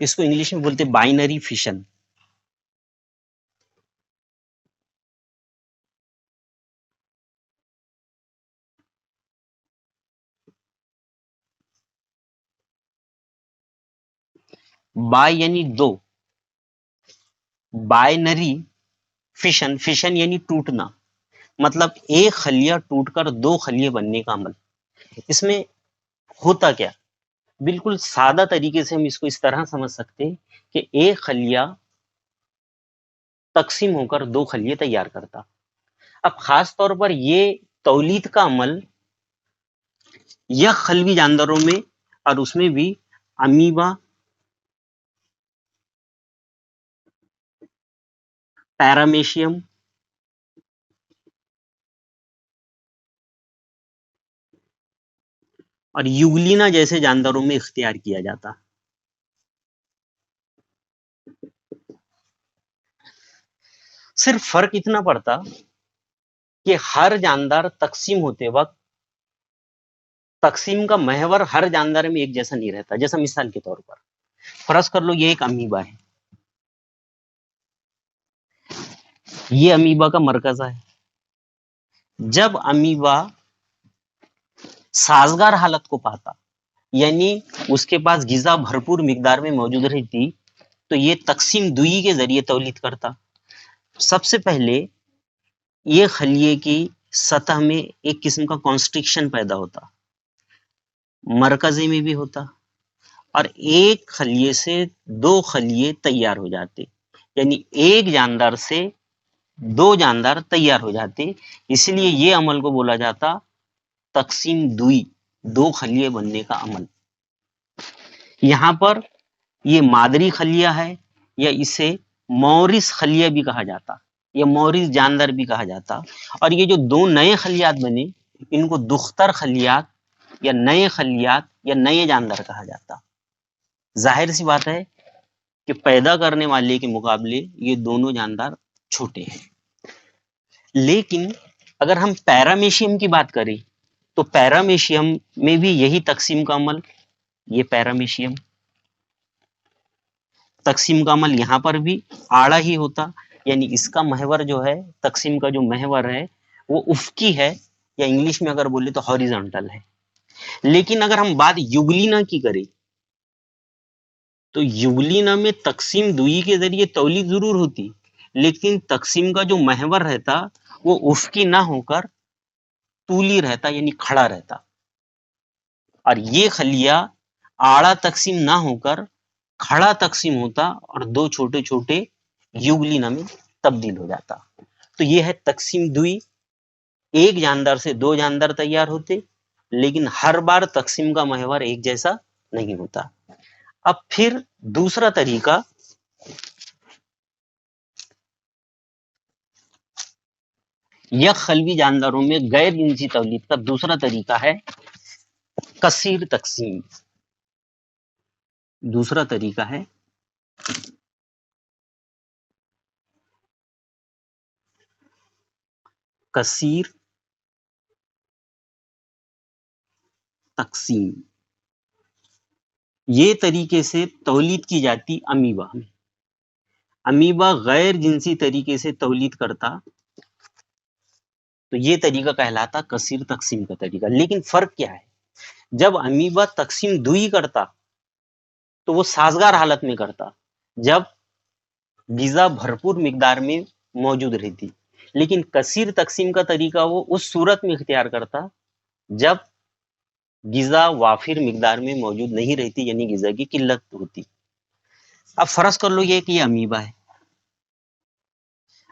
اس کو انگلش میں بولتے بائنری فشن. بائی یعنی دو، بائنری فشن، فشن یعنی ٹوٹنا، مطلب ایک خلیہ ٹوٹ کر دو خلیے بننے کا عمل. اس میں ہوتا کیا؟ بالکل سادہ طریقے سے ہم اس کو اس طرح سمجھ سکتے ہیں کہ ایک خلیہ تقسیم ہو کر دو خلیے تیار کرتا. اب خاص طور پر یہ تولید کا عمل یا خلوی جانداروں میں، اور اس میں بھی امیبا، پیرامیشیم اور یوگلینا جیسے جانداروں میں اختیار کیا جاتا. صرف فرق اتنا پڑتا کہ ہر جاندار تقسیم ہوتے وقت تقسیم کا محور ہر جاندار میں ایک جیسا نہیں رہتا. جیسا مثال کے طور پر فرض کر لو یہ ایک امیبا ہے، یہ امیبا کا مرکز ہے. جب امیبا سازگار حالت کو پاتا، یعنی اس کے پاس غذا بھرپور مقدار میں موجود رہتی، تو یہ تقسیم دوئی کے ذریعے تولید کرتا. سب سے پہلے یہ خلیے کی سطح میں ایک قسم کا کانسٹرکشن پیدا ہوتا، مرکزی میں بھی ہوتا، اور ایک خلیے سے دو خلیے تیار ہو جاتے، یعنی ایک جاندار سے دو جاندار تیار ہو جاتے. اس لیے یہ عمل کو بولا جاتا تقسیم دوئی، دو خلیے بننے کا عمل. یہاں پر یہ مادری خلیہ ہے، یا اسے مورث خلیہ بھی کہا جاتا، یا مورث جاندار بھی کہا جاتا. اور یہ جو دو نئے خلیات بنے ان کو دختر خلیات یا نئے خلیات یا نئے جاندار کہا جاتا. ظاہر سی بات ہے کہ پیدا کرنے والے کے مقابلے یہ دونوں جاندار چھوٹے ہیں. لیکن اگر ہم پیرامیشیم کی بات کریں تو پیرامیشیم میں بھی یہی تقسیم کا عمل، یہ پیرامیشیم تقسیم کا عمل یہاں پر بھی آڑا ہی ہوتا، یعنی اس کا محور جو ہے، تقسیم کا جو محور ہے وہ افقی ہے، یا انگلش میں اگر بولے تو ہاریزونٹل ہے. لیکن اگر ہم بات یوگلینا کی کریں تو یوگلینا میں تقسیم دوئی کے ذریعے تولید ضرور ہوتی، لیکن تقسیم کا جو محور رہتا وہ افقی نہ ہو کر طولی رہتا، یعنی کھڑا رہتا. اور یہ خلیہ آڑا تقسیم نہ ہو کر کھڑا تقسیم ہوتا اور دو چھوٹے چھوٹے یوگلینا میں تبدیل ہو جاتا. تو یہ ہے تقسیم دوئی. ایک جاندار سے دو جاندار تیار ہوتے، لیکن ہر بار تقسیم کا محور ایک جیسا نہیں ہوتا. اب پھر دوسرا طریقہ یک خلوی جانداروں میں غیر جنسی تولید کا دوسرا طریقہ ہے کثیر تقسیم. دوسرا طریقہ ہے کثیر تقسیم. یہ طریقے سے تولید کی جاتی امیبا میں. امیبا غیر جنسی طریقے سے تولید کرتا تو یہ طریقہ کہلاتا کثیر تقسیم کا طریقہ. لیکن فرق کیا ہے؟ جب امیبا تقسیم دوئی کرتا تو وہ سازگار حالت میں کرتا، جب غذا بھرپور مقدار میں موجود رہتی. لیکن کثیر تقسیم کا طریقہ وہ اس صورت میں اختیار کرتا جب غذا وافر مقدار میں موجود نہیں رہتی، یعنی غذا کی قلت ہوتی. اب فرض کر لو یہ امیبا ہے،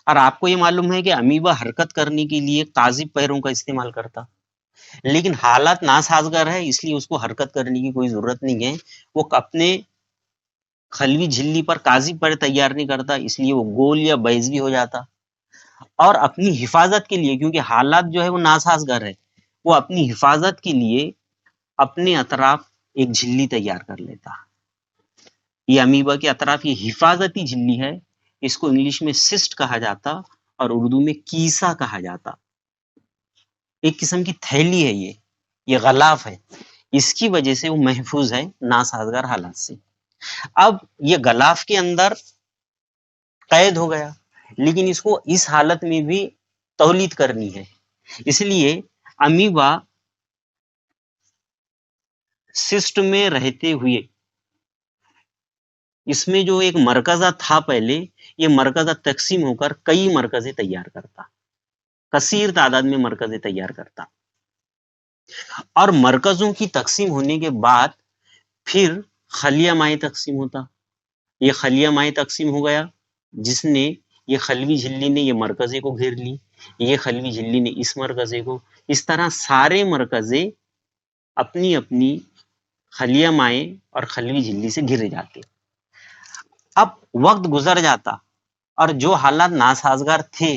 اور آپ کو یہ معلوم ہے کہ امیبا حرکت کرنے کے لیے قاذب پیروں کا استعمال کرتا، لیکن حالات ناسازگار ہے اس لیے اس کو حرکت کرنے کی کوئی ضرورت نہیں ہے. وہ اپنے خلوی جھلی پر قاذب پیر تیار نہیں کرتا، اس لیے وہ گول یا بیضوی ہو جاتا. اور اپنی حفاظت کے لیے، کیونکہ حالات جو ہے وہ ناسازگار ہے، وہ اپنی حفاظت کے لیے اپنے اطراف ایک جھلی تیار کر لیتا. یہ امیبا کے اطراف یہ حفاظتی جھلی ہے، اس کو انگلش میں سسٹ کہا جاتا اور اردو میں کیسا کہا جاتا. ایک قسم کی تھیلی ہے، یہ غلاف ہے، اس کی وجہ سے وہ محفوظ ہے ناسازگار حالات سے. اب یہ غلاف کے اندر قید ہو گیا، لیکن اس کو اس حالت میں بھی تولید کرنی ہے، اس لیے امیبا سسٹ میں رہتے ہوئے اس میں جو ایک مرکزہ تھا پہلے، یہ مرکزہ تقسیم ہو کر کئی مرکزیں تیار کرتا، کثیر تعداد میں مرکزیں تیار کرتا، اور مرکزوں کی تقسیم ہونے کے بعد پھر خلیہ مائع تقسیم ہوتا۔ یہ خلیہ مائع تقسیم ہو گیا، جس نے یہ خلوی جھلی نے یہ مرکزے کو گھیر لی، یہ خلوی جھلی نے اس مرکزے کو، اس طرح سارے مرکزے اپنی اپنی خلیہ مائع اور خلوی جھلی سے گھرے جاتے۔ اب وقت گزر جاتا اور جو حالات ناسازگار تھے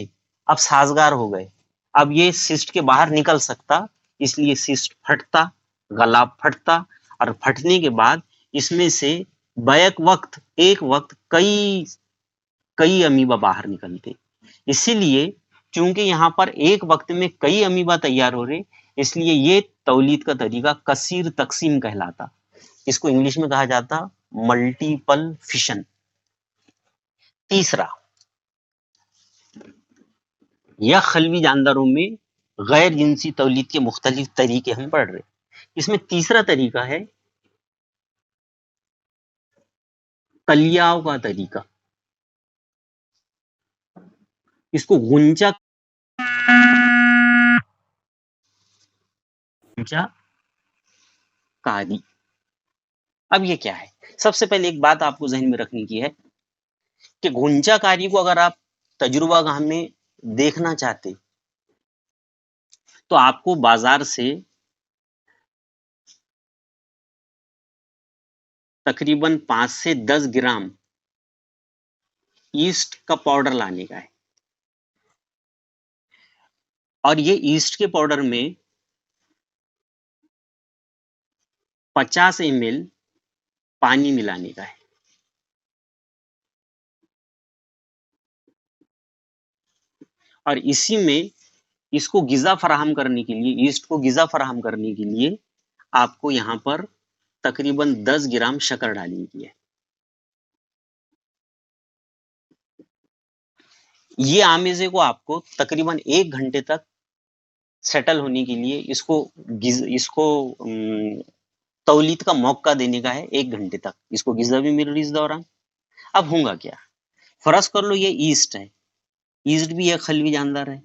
اب سازگار ہو گئے، اب یہ سسٹ کے باہر نکل سکتا، اس لیے سسٹ پھٹتا، غلاف پھٹتا، اور پھٹنے کے بعد اس میں سے بیک وقت ایک وقت کئی امیبا باہر نکلتے۔ اسی لیے چونکہ یہاں پر ایک وقت میں کئی امیبا تیار ہو رہے، اس لیے یہ تولید کا طریقہ کثیر تقسیم کہلاتا، اس کو انگلش میں کہا جاتا ملٹیپل فشن۔ تیسرا، یا خلوی جانداروں میں غیر جنسی تولید کے مختلف طریقے ہم پڑھ رہے، اس میں تیسرا طریقہ ہے کلیاؤ کا طریقہ، اس کو غنچہ کاری۔ اب یہ کیا ہے؟ سب سے پہلے ایک بات آپ کو ذہن میں رکھنے کی ہے کہ غنچہ کاری کو اگر آپ تجربہ گاہ میں دیکھنا چاہتے تو آپ کو بازار سے تقریباً 5 سے 10 گرام ایسٹ کا پاؤڈر لانے کا ہے، اور یہ ایسٹ کے پاؤڈر میں 50 ml پانی ملانے کا ہے، اور اسی میں اس کو غذا فراہم کرنے کے لیے، ایسٹ کو غذا فراہم کرنے کے لیے آپ کو یہاں پر تقریباً 10 گرام شکر ڈالنے کی ہے۔ یہ آمیزے کو آپ کو تقریباً 1 گھنٹے تک سیٹل ہونے کے لیے اس کو تولید کا موقع دینے کا ہے، 1 گھنٹے تک اس کو غذا بھی مل رہی اس دوران۔ اب ہوں گا کیا؟ فرض کر لو یہ ایسٹ ہے، ایسٹ بھی ایک خلوی جاندار ہے،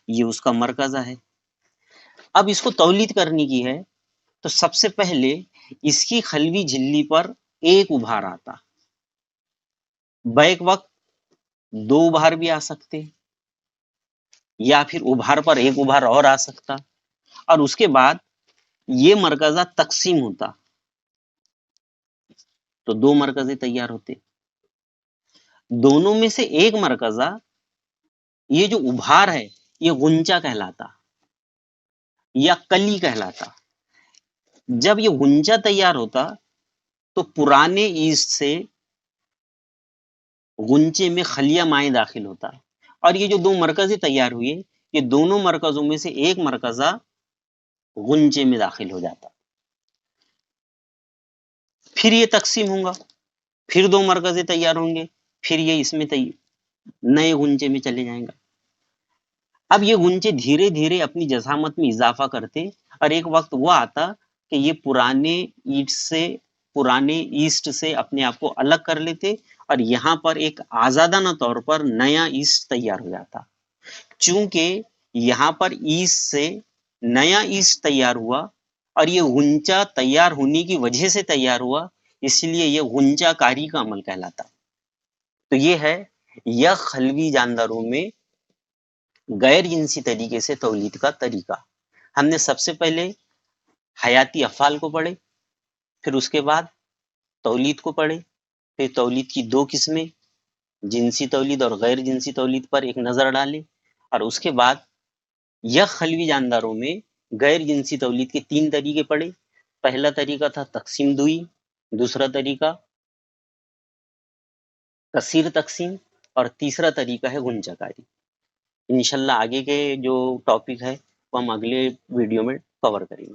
یہ اس کا مرکزہ ہے۔ اب اس کو تولید کرنے کی ہے تو سب سے پہلے اس کی خلوی جھلی پر ایک ابھار آتا، بیک وقت 2 ابھار بھی آ سکتے، یا پھر ابھار پر ایک ابھار اور آ سکتا، اور اس کے بعد یہ مرکزہ تقسیم ہوتا تو 2 مرکزے تیار ہوتے، دونوں میں سے ایک مرکزہ، یہ جو ابھار ہے یہ غنچہ کہلاتا یا کلی کہلاتا۔ جب یہ غنچہ تیار ہوتا تو پرانے ایسٹ سے غنچے میں خلیہ مائع داخل ہوتا، اور یہ جو 2 مرکزیں تیار ہوئے، یہ دونوں مرکزوں میں سے ایک مرکزہ غنچے میں داخل ہو جاتا، پھر یہ تقسیم ہوں گا، پھر 2 مرکزیں تیار ہوں گے، پھر یہ اس میں نئے غنچے میں چلے جائیں گا۔ اب یہ غنچے دھیرے دھیرے اپنی جزامت میں اضافہ کرتے، اور ایک وقت وہ آتا کہ یہ پرانے ایسٹ سے اپنے آپ کو الگ کر لیتے، اور یہاں پر ایک آزادانہ طور پر نیا ایسٹ تیار ہو جاتا۔ چونکہ یہاں پر ایسٹ سے نیا ایسٹ تیار ہوا اور یہ غنچہ تیار ہونے کی وجہ سے تیار ہوا، اس لیے یہ غنچہ کاری کا عمل کہلاتا۔ تو یہ ہے یا خلوی جانداروں میں غیر جنسی طریقے سے تولید کا طریقہ۔ ہم نے سب سے پہلے حیاتی افعال کو پڑھے، پھر اس کے بعد تولید کو پڑھے، پھر تولید کی 2 قسمیں، جنسی تولید اور غیر جنسی تولید پر ایک نظر ڈالے، اور اس کے بعد یک خلوی جانداروں میں غیر جنسی تولید کے 3 طریقے پڑھے۔ پہلا طریقہ تھا تقسیم دوئی، دوسرا طریقہ کثیر تقسیم، اور تیسرا طریقہ ہے غنچہ کاری۔ انشاءاللہ آگے کے جو ٹاپک ہے وہ ہم اگلے ویڈیو میں کور کریں گے۔